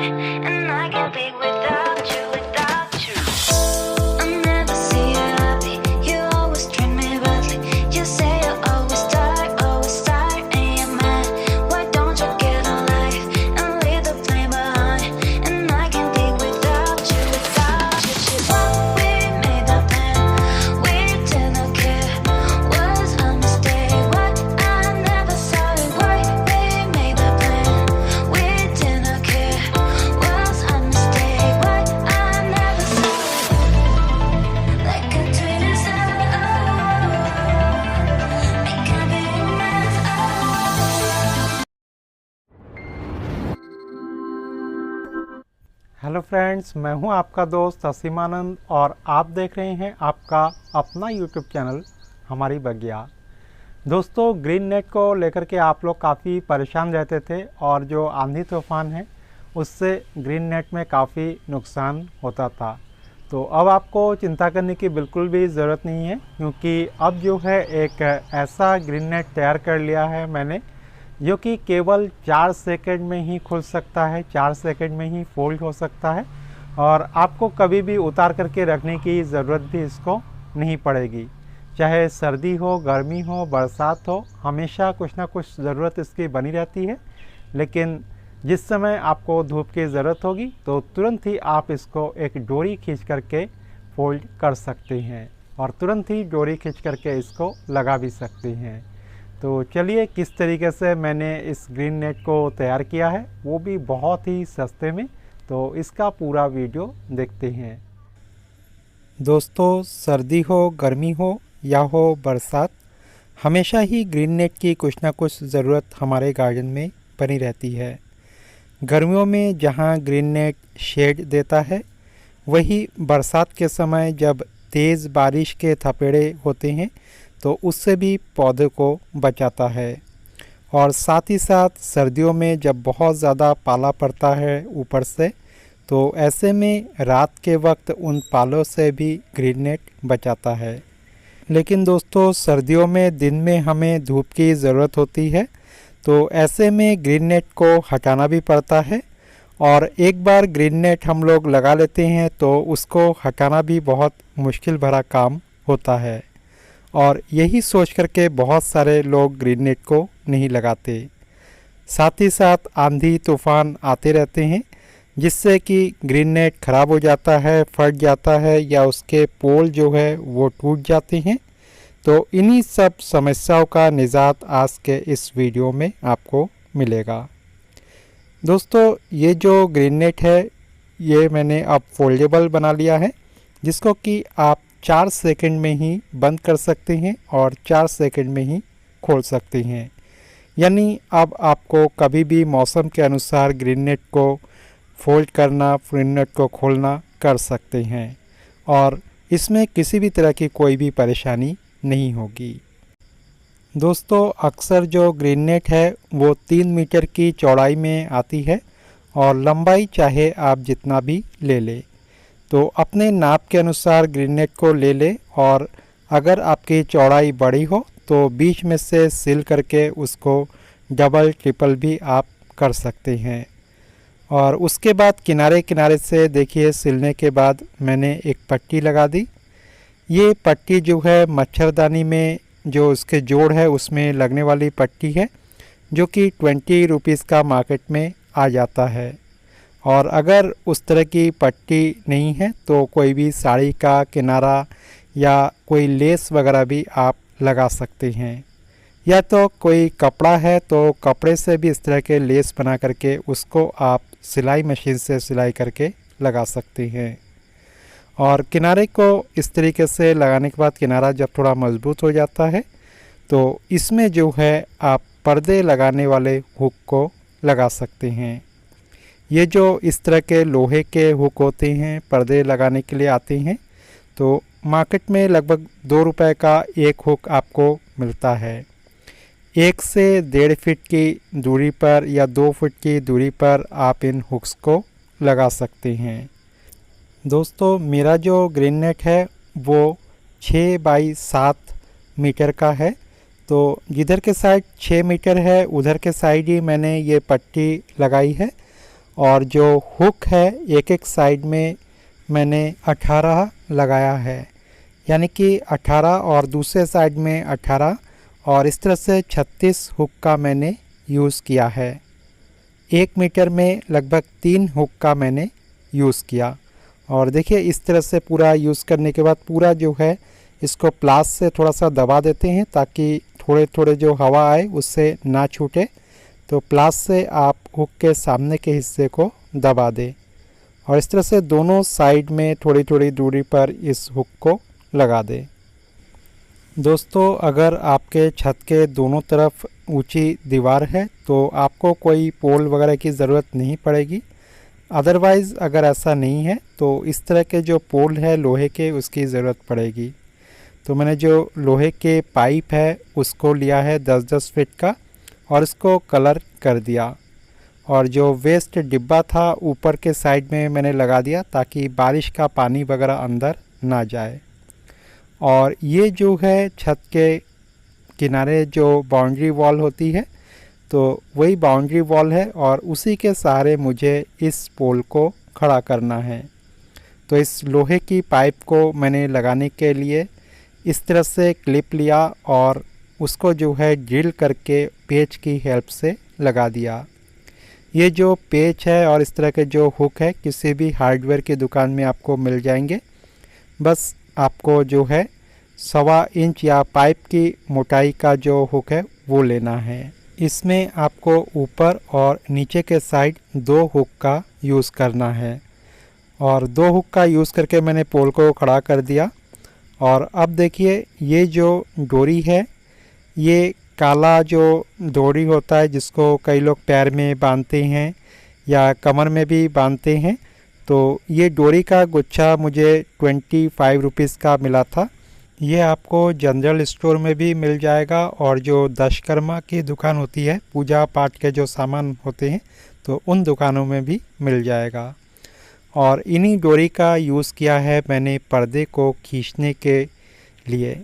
on, and I can't be without you, without you. I never see you happy, you always treat me badly. You say you always tired, and you're mad. Why don't you get a life and leave the flame behind? And I can't be without you, without you. What we made that plan, we didn't care. Was a mistake, what I never saw it. Why we made that plan, we didn't care. Was a mistake, what I never saw it. Like a tweeter said, make a big mess. Hello friends, मैं हूं आपका दोस्त असीमानंद और आप देख रहे हैं आपका अपना यूट्यूब चैनल हमारी बगिया। दोस्तों, ग्रीन नेट को लेकर के आप लोग काफ़ी परेशान रहते थे और जो आंधी तूफान है उससे ग्रीन नेट में काफ़ी नुकसान होता था। तो अब आपको चिंता करने की बिल्कुल भी ज़रूरत नहीं है, क्योंकि अब जो है एक ऐसा ग्रीन नेट तैयार कर लिया है मैंने, जो कि केवल 4 सेकंड में ही खुल सकता है, 4 सेकंड में ही फोल्ड हो सकता है और आपको कभी भी उतार करके रखने की ज़रूरत भी इसको नहीं पड़ेगी। चाहे सर्दी हो, गर्मी हो, बरसात हो, हमेशा कुछ ना कुछ ज़रूरत इसकी बनी रहती है। लेकिन जिस समय आपको धूप की ज़रूरत होगी तो तुरंत ही आप इसको एक डोरी खींच करके फोल्ड कर सकते हैं और तुरंत ही डोरी खींच करके इसको लगा भी सकते हैं। तो चलिए, किस तरीके से मैंने इस ग्रीन नेट को तैयार किया है, वो भी बहुत ही सस्ते में, तो इसका पूरा वीडियो देखते हैं। दोस्तों, सर्दी हो, गर्मी हो या हो बरसात, हमेशा ही ग्रीन नेट की कुछ ना कुछ ज़रूरत हमारे गार्डन में बनी रहती है। गर्मियों में जहाँ ग्रीन नेट शेड देता है, वही बरसात के समय जब तेज़ बारिश के थपेड़े होते हैं तो उससे भी पौधे को बचाता है। और साथ ही साथ सर्दियों में जब बहुत ज़्यादा पाला पड़ता है ऊपर से, तो ऐसे में रात के वक्त उन पालों से भी ग्रीन नेट बचाता है। लेकिन दोस्तों, सर्दियों में दिन में हमें धूप की ज़रूरत होती है, तो ऐसे में ग्रीन नेट को हटाना भी पड़ता है। और एक बार ग्रीन नेट हम लोग लगा लेते हैं तो उसको हटाना भी बहुत मुश्किल भरा काम होता है। और यही सोच करके बहुत सारे लोग ग्रीन नेट को नहीं लगाते। साथ ही साथ आंधी तूफान आते रहते हैं, जिससे कि ग्रीन नेट ख़राब हो जाता है, फट जाता है या उसके पोल जो है वो टूट जाते हैं। तो इन्हीं सब समस्याओं का निजात आज के इस वीडियो में आपको मिलेगा। दोस्तों, ये जो ग्रीन नेट है ये मैंने अब फोल्डेबल बना लिया है, जिसको कि आप 4 सेकंड में ही बंद कर सकते हैं और 4 सेकंड में ही खोल सकते हैं। यानी अब आपको कभी भी मौसम के अनुसार ग्रीन नेट को फोल्ड करना, ग्रीन नेट को खोलना कर सकते हैं और इसमें किसी भी तरह की कोई भी परेशानी नहीं होगी। दोस्तों, अक्सर जो ग्रीन नेट है वो 3 मीटर की चौड़ाई में आती है और लंबाई चाहे आप जितना भी ले लें। तो अपने नाप के अनुसार ग्रीन नेट को ले लें और अगर आपकी चौड़ाई बड़ी हो तो बीच में से सिल करके उसको डबल ट्रिपल भी आप कर सकते हैं। और उसके बाद किनारे किनारे से देखिए, सिलने के बाद मैंने एक पट्टी लगा दी। ये पट्टी जो है मच्छरदानी में जो उसके जोड़ है उसमें लगने वाली पट्टी है, जो कि 20 रुपीज़ का मार्केट में आ जाता है। और अगर उस तरह की पट्टी नहीं है तो कोई भी साड़ी का किनारा या कोई लेस वगैरह भी आप लगा सकते हैं, या तो कोई कपड़ा है तो कपड़े से भी इस तरह के लेस बना करके उसको आप सिलाई मशीन से सिलाई करके लगा सकते हैं। और किनारे को इस तरीके से लगाने के बाद किनारा जब थोड़ा मजबूत हो जाता है तो इसमें जो है आप पर्दे लगाने वाले हुक को लगा सकते हैं। ये जो इस तरह के लोहे के हुक होते हैं, पर्दे लगाने के लिए आते हैं, तो मार्केट में लगभग 2 रुपए का एक हुक आपको मिलता है। 1 से 1.5 फीट की दूरी पर या 2 फुट की दूरी पर आप इन हुक्स को लगा सकते हैं। दोस्तों, मेरा जो ग्रीन नेट है वो 6 बाई 7 मीटर का है, तो जिधर के साइड 6 मीटर है उधर के साइड ही मैंने ये पट्टी लगाई है और जो हुक है एक एक साइड में मैंने 18 लगाया है, यानी कि 18 और दूसरे साइड में 18 और इस तरह से 36 हुक का मैंने यूज़ किया है। 1 मीटर में लगभग 3 हुक का मैंने यूज़ किया। और देखिए इस तरह से पूरा यूज़ करने के बाद पूरा जो है इसको प्लास से थोड़ा सा दबा देते हैं ताकि थोड़े थोड़े जो हवा आए उससे ना छूटे। तो प्लास से आप हुक के सामने के हिस्से को दबा दें और इस तरह से दोनों साइड में थोड़ी थोड़ी दूरी पर इस हुक को लगा दें। दोस्तों, अगर आपके छत के दोनों तरफ ऊंची दीवार है तो आपको कोई पोल वगैरह की ज़रूरत नहीं पड़ेगी। अदरवाइज़ अगर ऐसा नहीं है तो इस तरह के जो पोल है लोहे के उसकी ज़रूरत पड़ेगी। तो मैंने जो लोहे के पाइप है उसको लिया है 10-10 फीट का और इसको कलर कर दिया। और जो वेस्ट डिब्बा था ऊपर के साइड में मैंने लगा दिया ताकि बारिश का पानी वगैरह अंदर ना जाए। और ये जो है छत के किनारे जो बाउंड्री वॉल होती है तो वही बाउंड्री वॉल है और उसी के सहारे मुझे इस पोल को खड़ा करना है। तो इस लोहे की पाइप को मैंने लगाने के लिए इस तरह से क्लिप लिया और उसको जो है ड्रिल करके पेच की हेल्प से लगा दिया। ये जो पेच है और इस तरह के जो हुक है किसी भी हार्डवेयर की दुकान में आपको मिल जाएंगे। बस आपको जो है 1.25 इंच या पाइप की मोटाई का जो हुक है वो लेना है। इसमें आपको ऊपर और नीचे के साइड 2 हुक का यूज़ करना है और 2 हुक का यूज़ करके मैंने पोल को खड़ा कर दिया। और अब देखिए ये जो डोरी है ये काला जो डोरी होता है जिसको कई लोग पैर में बांधते हैं या कमर में भी बांधते हैं, तो ये डोरी का गुच्छा मुझे 25 रुपीज़ का मिला था। ये आपको जनरल स्टोर में भी मिल जाएगा और जो दशकर्मा की दुकान होती है पूजा पाठ के जो सामान होते हैं तो उन दुकानों में भी मिल जाएगा। और इन्हीं डोरी का यूज़ किया है मैंने पर्दे को खींचने के लिए।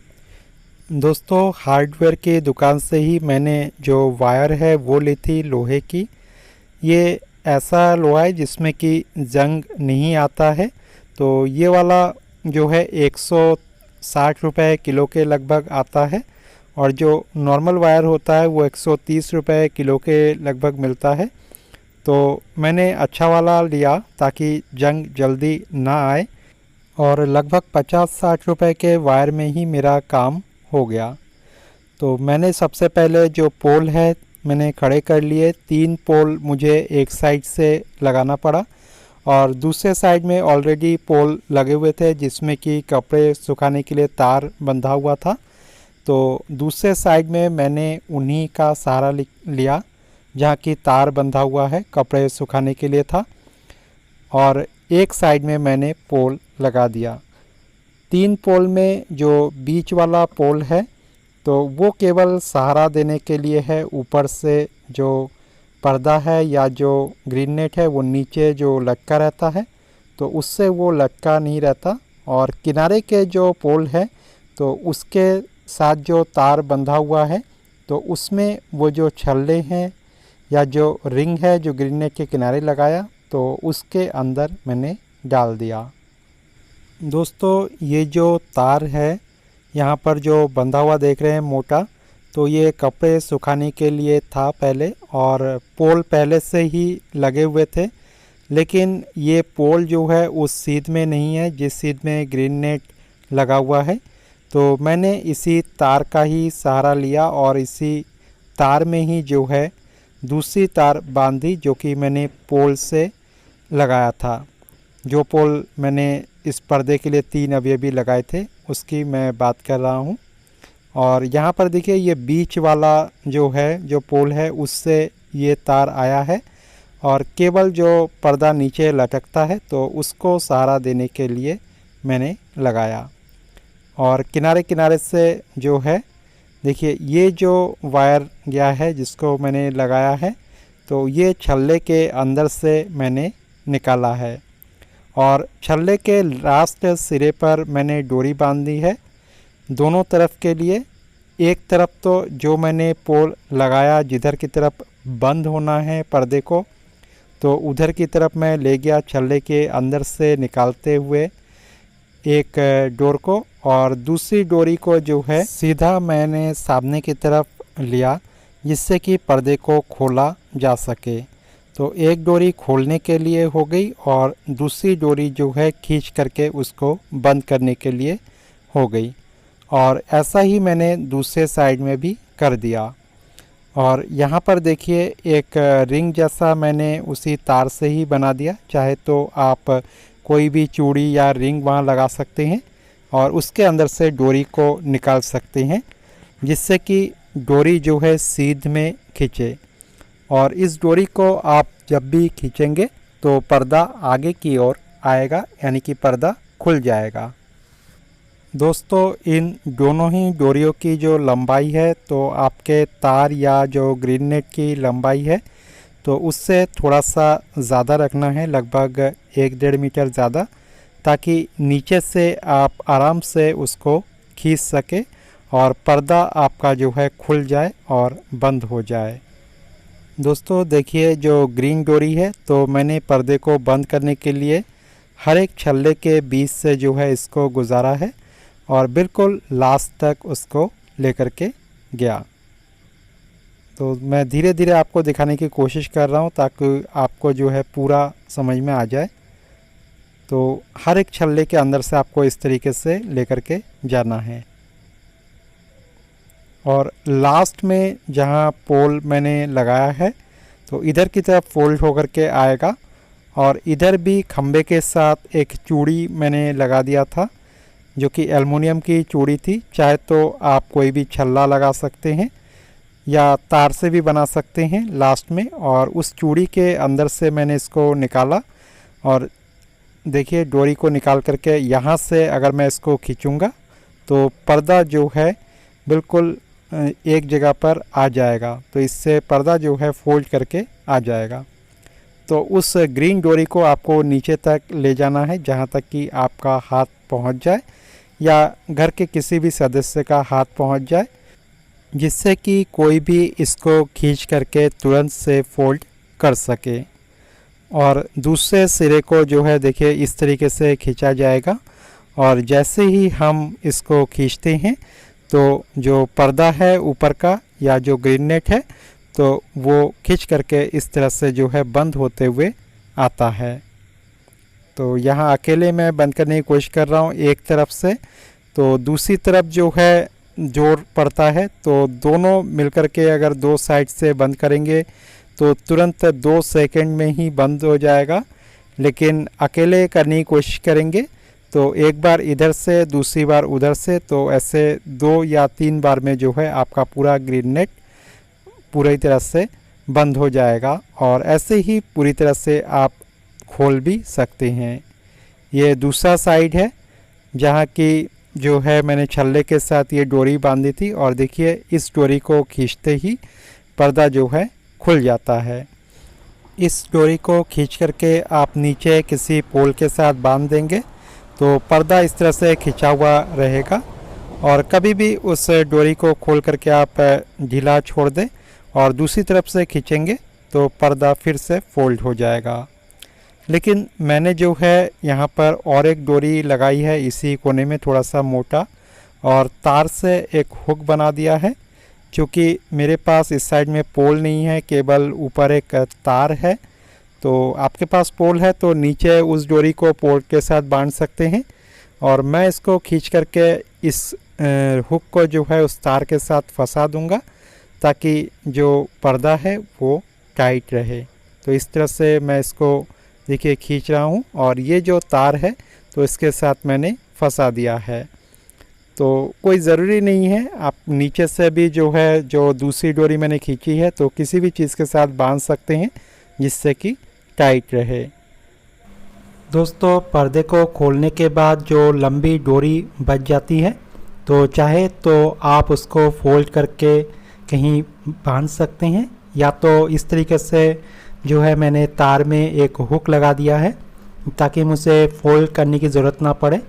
दोस्तों, हार्डवेयर की दुकान से ही मैंने जो वायर है वो ली थी लोहे की। ये ऐसा लोहा है जिसमें कि जंग नहीं आता है। तो ये वाला जो है 160 रुपये किलो के लगभग आता है और जो नॉर्मल वायर होता है वो 130 रुपये किलो के लगभग मिलता है। तो मैंने अच्छा वाला लिया ताकि जंग जल्दी ना आए और लगभग 50-60 रुपये के वायर में ही मेरा काम हो गया। तो मैंने सबसे पहले जो पोल है मैंने खड़े कर लिए। 3 पोल मुझे एक साइड से लगाना पड़ा और दूसरे साइड में ऑलरेडी पोल लगे हुए थे जिसमें कि कपड़े सुखाने के लिए तार बंधा हुआ था। तो दूसरे साइड में मैंने उन्हीं का सहारा लिया जहाँ की तार बंधा हुआ है कपड़े सुखाने के लिए था और एक साइड में मैंने पोल लगा दिया। 3 पोल में जो बीच वाला पोल है तो वो केवल सहारा देने के लिए है। ऊपर से जो पर्दा है या जो ग्रीन नेट है वो नीचे जो लटका रहता है तो उससे वो लटका नहीं रहता। और किनारे के जो पोल है तो उसके साथ जो तार बंधा हुआ है तो उसमें वो जो छल्ले हैं या जो रिंग है जो ग्रीन नेट के किनारे लगाया तो उसके अंदर मैंने डाल दिया। दोस्तों, ये जो तार है यहाँ पर जो बंधा हुआ देख रहे हैं मोटा, तो ये कपड़े सुखाने के लिए था पहले और पोल पहले से ही लगे हुए थे। लेकिन ये पोल जो है उस सीध में नहीं है जिस सीध में ग्रीन नेट लगा हुआ है। तो मैंने इसी तार का ही सहारा लिया और इसी तार में ही जो है दूसरी तार बांधी जो कि मैंने पोल से लगाया था। जो पोल मैंने इस पर्दे के लिए 3 अभी लगाए थे उसकी मैं बात कर रहा हूँ। और यहाँ पर देखिए ये बीच वाला जो है जो पोल है उससे ये तार आया है और केवल जो पर्दा नीचे लटकता है तो उसको सहारा देने के लिए मैंने लगाया। और किनारे किनारे से जो है देखिए ये जो वायर गया है जिसको मैंने लगाया है तो ये छल्ले के अंदर से मैंने निकाला है और छल्ले के लास्ट सिरे पर मैंने डोरी बांध दी है दोनों तरफ के लिए। एक तरफ तो जो मैंने पोल लगाया जिधर की तरफ बंद होना है पर्दे को तो उधर की तरफ मैं ले गया छल्ले के अंदर से निकालते हुए एक डोर को, और दूसरी डोरी को जो है सीधा मैंने सामने की तरफ लिया जिससे कि पर्दे को खोला जा सके। तो एक डोरी खोलने के लिए हो गई और दूसरी डोरी जो है खींच करके उसको बंद करने के लिए हो गई, और ऐसा ही मैंने दूसरे साइड में भी कर दिया। और यहाँ पर देखिए एक रिंग जैसा मैंने उसी तार से ही बना दिया। चाहे तो आप कोई भी चूड़ी या रिंग वहाँ लगा सकते हैं और उसके अंदर से डोरी को निकाल सकते हैं जिससे कि डोरी जो है सीध में खींचे। और इस डोरी को आप जब भी खींचेंगे तो पर्दा आगे की ओर आएगा, यानी कि पर्दा खुल जाएगा। दोस्तों, इन दोनों ही डोरियों की जो लंबाई है तो आपके तार या जो ग्रीन नेट की लंबाई है तो उससे थोड़ा सा ज़्यादा रखना है, लगभग 1-1.5 मीटर ज़्यादा, ताकि नीचे से आप आराम से उसको खींच सके और पर्दा आपका जो है खुल जाए और बंद हो जाए। दोस्तों देखिए, जो ग्रीन डोरी है तो मैंने पर्दे को बंद करने के लिए हर एक छल्ले के बीच से जो है इसको गुजारा है और बिल्कुल लास्ट तक उसको लेकर के गया। तो मैं धीरे धीरे आपको दिखाने की कोशिश कर रहा हूँ ताकि आपको जो है पूरा समझ में आ जाए। तो हर एक छल्ले के अंदर से आपको इस तरीके से लेकर के जाना है, और लास्ट में जहाँ पोल मैंने लगाया है तो इधर की तरफ फोल्ड होकर के आएगा, और इधर भी खंबे के साथ एक चूड़ी मैंने लगा दिया था जो कि एल्युमिनियम की चूड़ी थी। चाहे तो आप कोई भी छल्ला लगा सकते हैं या तार से भी बना सकते हैं लास्ट में। और उस चूड़ी के अंदर से मैंने इसको निकाला, और देखिए डोरी को निकाल करके यहाँ से अगर मैं इसको खींचूँगा तो पर्दा जो है बिल्कुल एक जगह पर आ जाएगा। तो इससे पर्दा जो है फोल्ड करके आ जाएगा। तो उस ग्रीन डोरी को आपको नीचे तक ले जाना है जहाँ तक कि आपका हाथ पहुँच जाए या घर के किसी भी सदस्य का हाथ पहुँच जाए, जिससे कि कोई भी इसको खींच करके तुरंत से फोल्ड कर सके। और दूसरे सिरे को जो है देखिए इस तरीके से खींचा जाएगा, और जैसे ही हम इसको खींचते हैं तो जो पर्दा है ऊपर का या जो ग्रीन नेट है तो वो खींच करके इस तरह से जो है बंद होते हुए आता है। तो यहाँ अकेले मैं बंद करने की कोशिश कर रहा हूँ एक तरफ से, तो दूसरी तरफ जो है जोर पड़ता है, तो दोनों मिलकर के अगर दो साइड से बंद करेंगे तो तुरंत 2 सेकंड में ही बंद हो जाएगा। लेकिन अकेले करने की कोशिश करेंगे तो एक बार इधर से दूसरी बार उधर से, तो ऐसे 2 या 3 बार में जो है आपका पूरा ग्रीन नेट पूरी तरह से बंद हो जाएगा, और ऐसे ही पूरी तरह से आप खोल भी सकते हैं। ये दूसरा साइड है जहाँ की जो है मैंने छल्ले के साथ ये डोरी बांधी थी, और देखिए इस डोरी को खींचते ही पर्दा जो है खुल जाता है। इस डोरी को खींच करके आप नीचे किसी पोल के साथ बांध देंगे तो पर्दा इस तरह से खिंचा हुआ रहेगा, और कभी भी उस डोरी को खोल करके आप ढीला छोड़ दें और दूसरी तरफ से खींचेंगे तो पर्दा फिर से फोल्ड हो जाएगा। लेकिन मैंने जो है यहाँ पर और एक डोरी लगाई है इसी कोने में थोड़ा सा मोटा, और तार से एक हुक बना दिया है, क्योंकि मेरे पास इस साइड में पोल नहीं है, केवल ऊपर एक तार है। तो आपके पास पोल है तो नीचे उस डोरी को पोल के साथ बांध सकते हैं, और मैं इसको खींच करके इस हुक को जो है उस तार के साथ फंसा दूंगा ताकि जो पर्दा है वो टाइट रहे। तो इस तरह से मैं इसको देखिए खींच रहा हूँ, और ये जो तार है तो इसके साथ मैंने फंसा दिया है। तो कोई ज़रूरी नहीं है, आप नीचे से भी जो है जो दूसरी डोरी मैंने खींची है तो किसी भी चीज़ के साथ बांध सकते हैं जिससे कि टाइट रहे। दोस्तों, पर्दे को खोलने के बाद जो लंबी डोरी बच जाती है तो चाहे तो आप उसको फोल्ड करके कहीं बांध सकते हैं, या तो इस तरीके से जो है मैंने तार में एक हुक लगा दिया है ताकि मुझे फोल्ड करने की ज़रूरत ना पड़े।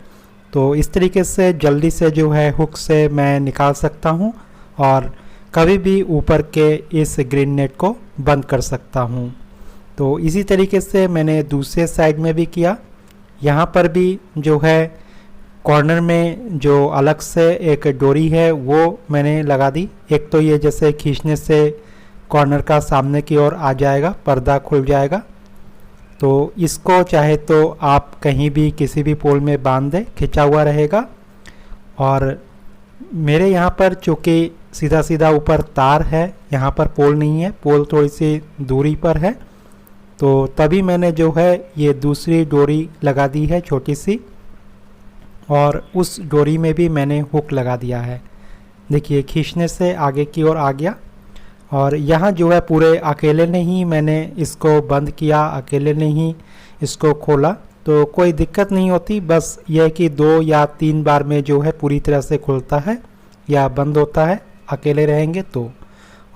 तो इस तरीके से जल्दी से जो है हुक से मैं निकाल सकता हूँ और कभी भी ऊपर के इस ग्रीन नेट को बंद कर सकता हूँ। तो इसी तरीके से मैंने दूसरे साइड में भी किया। यहाँ पर भी जो है कॉर्नर में जो अलग से एक डोरी है वो मैंने लगा दी। एक तो ये जैसे खींचने से कॉर्नर का सामने की ओर आ जाएगा, पर्दा खुल जाएगा। तो इसको चाहे तो आप कहीं भी किसी भी पोल में बांध दें, खिंचा हुआ रहेगा। और मेरे यहाँ पर चूँकि सीधा सीधा ऊपर तार है, यहाँ पर पोल नहीं है, पोल थोड़ी सी दूरी पर है, तो तभी मैंने जो है ये दूसरी डोरी लगा दी है छोटी सी, और उस डोरी में भी मैंने हुक लगा दिया है। देखिए खींचने से आगे की ओर आ गया। और यहाँ जो है पूरे अकेले ने ही मैंने इसको बंद किया, अकेले ने ही इसको खोला, तो कोई दिक्कत नहीं होती। बस यह कि 2 या 3 बार में जो है पूरी तरह से खुलता है या बंद होता है, अकेले रहेंगे तो।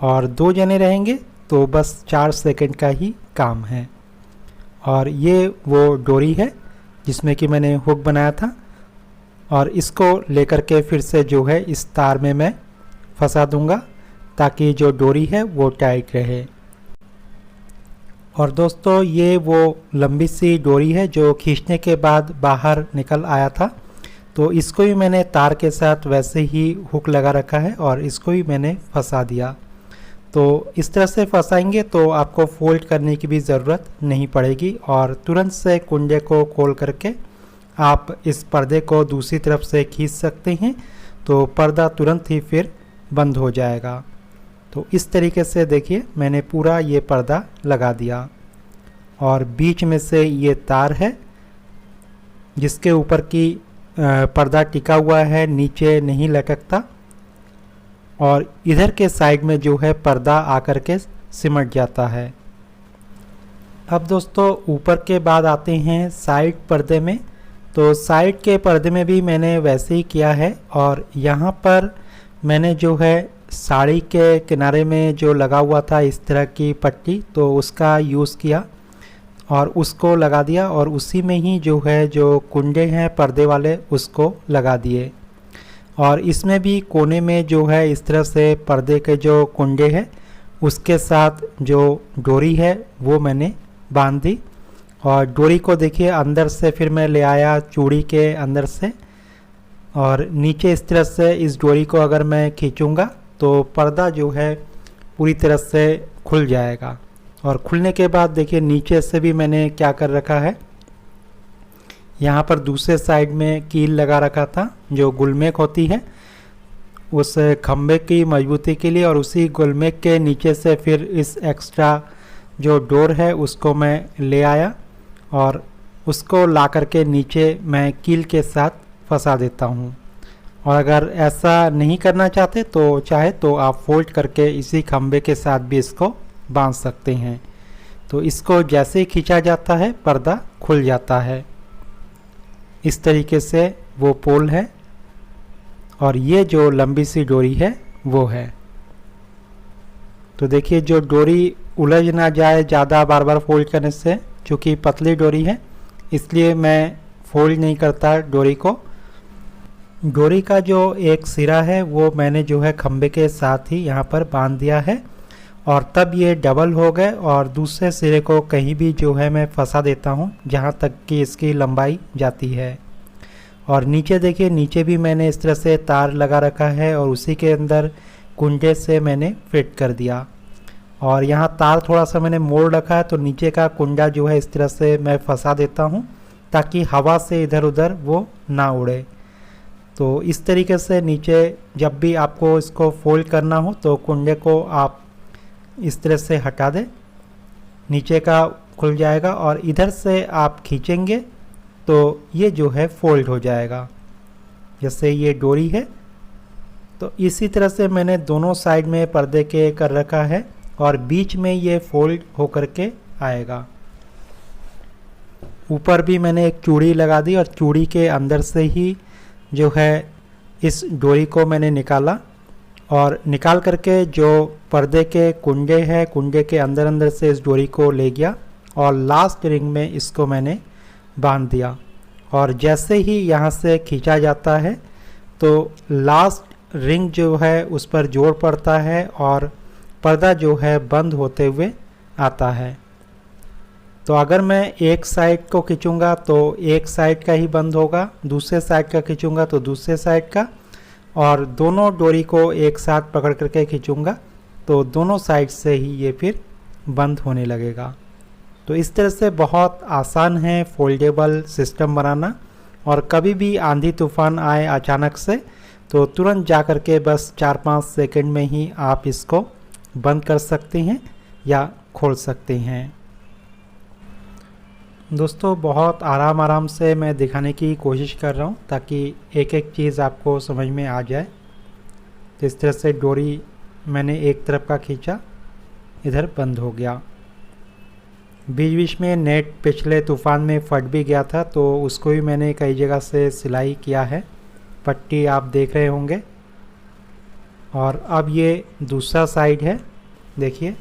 और 2 जने रहेंगे तो बस 4 सेकंड का ही काम है। और ये वो डोरी है जिसमें कि मैंने हुक बनाया था, और इसको लेकर के फिर से जो है इस तार में मैं फंसा दूंगा ताकि जो डोरी है वो टाइट रहे। और दोस्तों ये वो लंबी सी डोरी है जो खींचने के बाद बाहर निकल आया था, तो इसको भी मैंने तार के साथ वैसे ही हुक लगा रखा है और इसको भी मैंने फंसा दिया। तो इस तरह से फंसाएंगे तो आपको फोल्ड करने की भी ज़रूरत नहीं पड़ेगी, और तुरंत से कुंडे को खोल करके आप इस पर्दे को दूसरी तरफ से खींच सकते हैं, तो पर्दा तुरंत ही फिर बंद हो जाएगा। तो इस तरीके से देखिए मैंने पूरा ये पर्दा लगा दिया, और बीच में से ये तार है जिसके ऊपर की पर्दा टिका हुआ है, नीचे नहीं लटकता, और इधर के साइड में जो है पर्दा आकर के सिमट जाता है। अब दोस्तों ऊपर के बाद आते हैं साइड पर्दे में। तो साइड के पर्दे में भी मैंने वैसे ही किया है, और यहाँ पर मैंने जो है साड़ी के किनारे में जो लगा हुआ था इस तरह की पट्टी, तो उसका यूज़ किया और उसको लगा दिया, और उसी में ही जो है जो कुंडे हैं पर्दे वाले उसको लगा दिए। और इसमें भी कोने में जो है इस तरह से पर्दे के जो कुंडे हैं उसके साथ जो डोरी है वो मैंने बांध दी। और डोरी को देखिए अंदर से फिर मैं ले आया चूड़ी के अंदर से, और नीचे इस तरह से इस डोरी को अगर मैं खींचूँगा तो पर्दा जो है पूरी तरह से खुल जाएगा। और खुलने के बाद देखिए नीचे से भी मैंने क्या कर रखा है, यहाँ पर दूसरे साइड में कील लगा रखा था जो गुलमेक होती है उस खम्भे की मजबूती के लिए, और उसी गुलमेक के नीचे से फिर इस एक्स्ट्रा जो डोर है उसको मैं ले आया और उसको ला करके नीचे मैं कील के साथ फंसा देता हूँ। और अगर ऐसा नहीं करना चाहते तो चाहे तो आप फोल्ड करके इसी खम्भे के साथ भी इसको बांध सकते हैं। तो इसको जैसे ही खींचा जाता है पर्दा खुल जाता है। इस तरीके से वो पोल है, और ये जो लंबी सी डोरी है वो है। तो देखिए जो डोरी उलझ ना जाए ज़्यादा बार बार फोल्ड करने से, चूँकि पतली डोरी है इसलिए मैं फोल्ड नहीं करता डोरी को। डोरी का जो एक सिरा है वो मैंने जो है खम्भे के साथ ही यहाँ पर बांध दिया है, और तब ये डबल हो गए, और दूसरे सिरे को कहीं भी जो है मैं फंसा देता हूँ जहाँ तक कि इसकी लंबाई जाती है। और नीचे देखिए नीचे भी मैंने इस तरह से तार लगा रखा है और उसी के अंदर कुंडे से मैंने फिट कर दिया। और यहाँ तार थोड़ा सा मैंने मोड़ रखा है, तो नीचे का कुंडा जो है इस तरह से मैं फंसा देता हूँ ताकि हवा से इधर उधर वो ना उड़े। तो इस तरीके से नीचे जब भी आपको इसको फोल्ड करना हो तो कुंडे को आप इस तरह से हटा दें, नीचे का खुल जाएगा, और इधर से आप खींचेंगे तो ये जो है फोल्ड हो जाएगा। जैसे ये डोरी है तो इसी तरह से मैंने दोनों साइड में पर्दे के कर रखा है, और बीच में ये फोल्ड होकर के आएगा। ऊपर भी मैंने एक चूड़ी लगा दी, और चूड़ी के अंदर से ही जो है इस डोरी को मैंने निकाला, और निकाल करके जो पर्दे के कुंडे हैं कुंडे के अंदर अंदर से इस डोरी को ले गया और लास्ट रिंग में इसको मैंने बांध दिया। और जैसे ही यहाँ से खींचा जाता है तो लास्ट रिंग जो है उस पर जोर पड़ता है और पर्दा जो है बंद होते हुए आता है। तो अगर मैं एक साइड को खींचूंगा तो एक साइड का ही बंद होगा, दूसरे साइड का खींचूंगा तो दूसरे साइड का, और दोनों डोरी को एक साथ पकड़ करके खींचूंगा तो दोनों साइड से ही ये फिर बंद होने लगेगा। तो इस तरह से बहुत आसान है फोल्डेबल सिस्टम बनाना, और कभी भी आंधी तूफान आए अचानक से तो तुरंत जा कर के बस 4-5 सेकंड में ही आप इसको बंद कर सकते हैं या खोल सकते हैं। दोस्तों बहुत आराम से मैं दिखाने की कोशिश कर रहा हूँ ताकि एक एक चीज़ आपको समझ में आ जाए। तो इस तरह से डोरी मैंने एक तरफ का खींचा, इधर बंद हो गया। बीच बीच में नेट पिछले तूफान में फट भी गया था तो उसको भी मैंने कई जगह से सिलाई किया है, पट्टी आप देख रहे होंगे। और अब ये दूसरा साइड है, देखिए।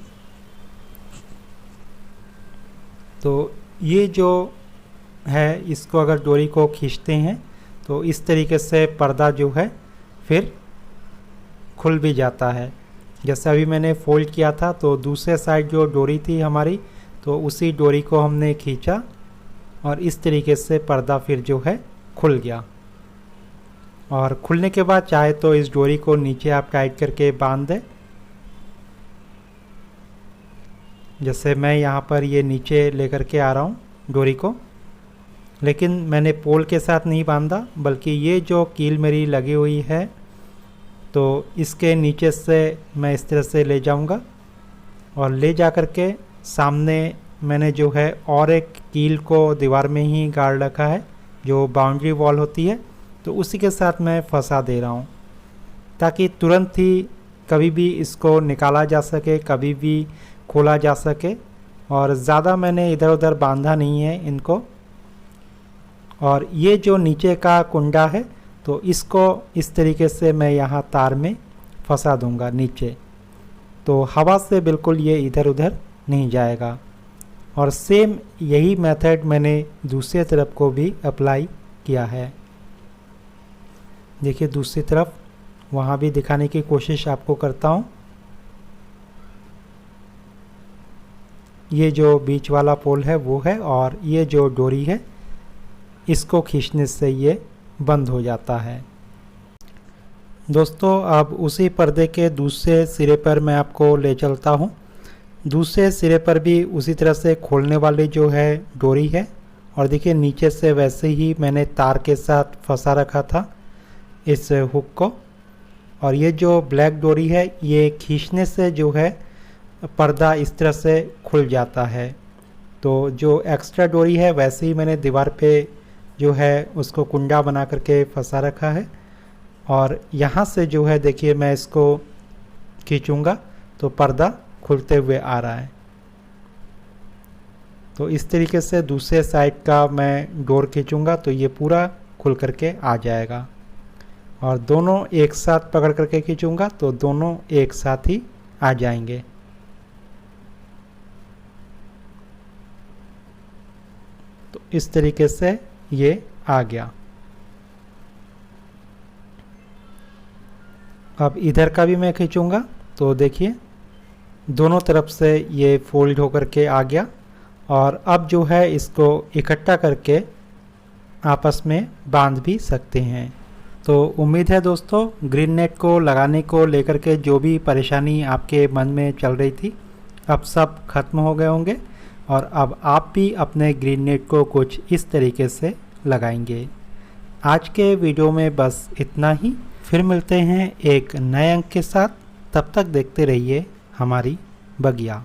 तो ये जो है इसको अगर डोरी को खींचते हैं तो इस तरीके से पर्दा जो है फिर खुल भी जाता है। जैसे अभी मैंने फोल्ड किया था तो दूसरे साइड जो डोरी थी हमारी, तो उसी डोरी को हमने खींचा और इस तरीके से पर्दा फिर जो है खुल गया। और खुलने के बाद चाहे तो इस डोरी को नीचे आप टाइट करके बांध दें। जैसे मैं यहाँ पर ये नीचे लेकर के आ रहा हूँ डोरी को, लेकिन मैंने पोल के साथ नहीं बांधा, बल्कि ये जो कील मेरी लगी हुई है तो इसके नीचे से मैं इस तरह से ले जाऊँगा, और ले जा कर के सामने मैंने जो है और एक कील को दीवार में ही गाड़ रखा है जो बाउंड्री वॉल होती है, तो उसी के साथ मैं फंसा दे रहा हूँ ताकि तुरंत ही कभी भी इसको निकाला जा सके, कभी भी खोला जा सके। और ज़्यादा मैंने इधर उधर बांधा नहीं है इनको। और ये जो नीचे का कुंडा है तो इसको इस तरीके से मैं यहाँ तार में फंसा दूँगा नीचे, तो हवा से बिल्कुल ये इधर उधर नहीं जाएगा। और सेम यही मेथड मैंने दूसरी तरफ को भी अप्लाई किया है। देखिए दूसरी तरफ, वहाँ भी दिखाने की कोशिश आपको करता हूँ। ये जो बीच वाला पोल है वो है, और ये जो डोरी है इसको खींचने से ये बंद हो जाता है। दोस्तों अब उसी पर्दे के दूसरे सिरे पर मैं आपको ले चलता हूँ। दूसरे सिरे पर भी उसी तरह से खोलने वाली जो है डोरी है, और देखिए नीचे से वैसे ही मैंने तार के साथ फंसा रखा था इस हुक को। और ये जो ब्लैक डोरी है ये खींचने से जो है पर्दा इस तरह से खुल जाता है। तो जो एक्स्ट्रा डोरी है वैसे ही मैंने दीवार पे जो है उसको कुंडा बना करके फंसा रखा है, और यहाँ से जो है देखिए मैं इसको खींचूँगा तो पर्दा खुलते हुए आ रहा है। तो इस तरीके से दूसरे साइड का मैं डोर खींचूँगा तो ये पूरा खुल करके आ जाएगा, और दोनों एक साथ पकड़ करके खींचूँगा तो दोनों एक साथ ही आ जाएंगे। तो इस तरीके से ये आ गया। अब इधर का भी मैं खींचूँगा तो देखिए दोनों तरफ से ये फोल्ड होकर के आ गया, और अब जो है इसको इकट्ठा करके आपस में बांध भी सकते हैं। तो उम्मीद है दोस्तों ग्रीन नेट को लगाने को लेकर के जो भी परेशानी आपके मन में चल रही थी अब सब खत्म हो गए होंगे, और अब आप भी अपने ग्रीन नेट को कुछ इस तरीके से लगाएंगे। आज के वीडियो में बस इतना ही, फिर मिलते हैं एक नए अंक के साथ। तब तक देखते रहिए हमारी बगिया।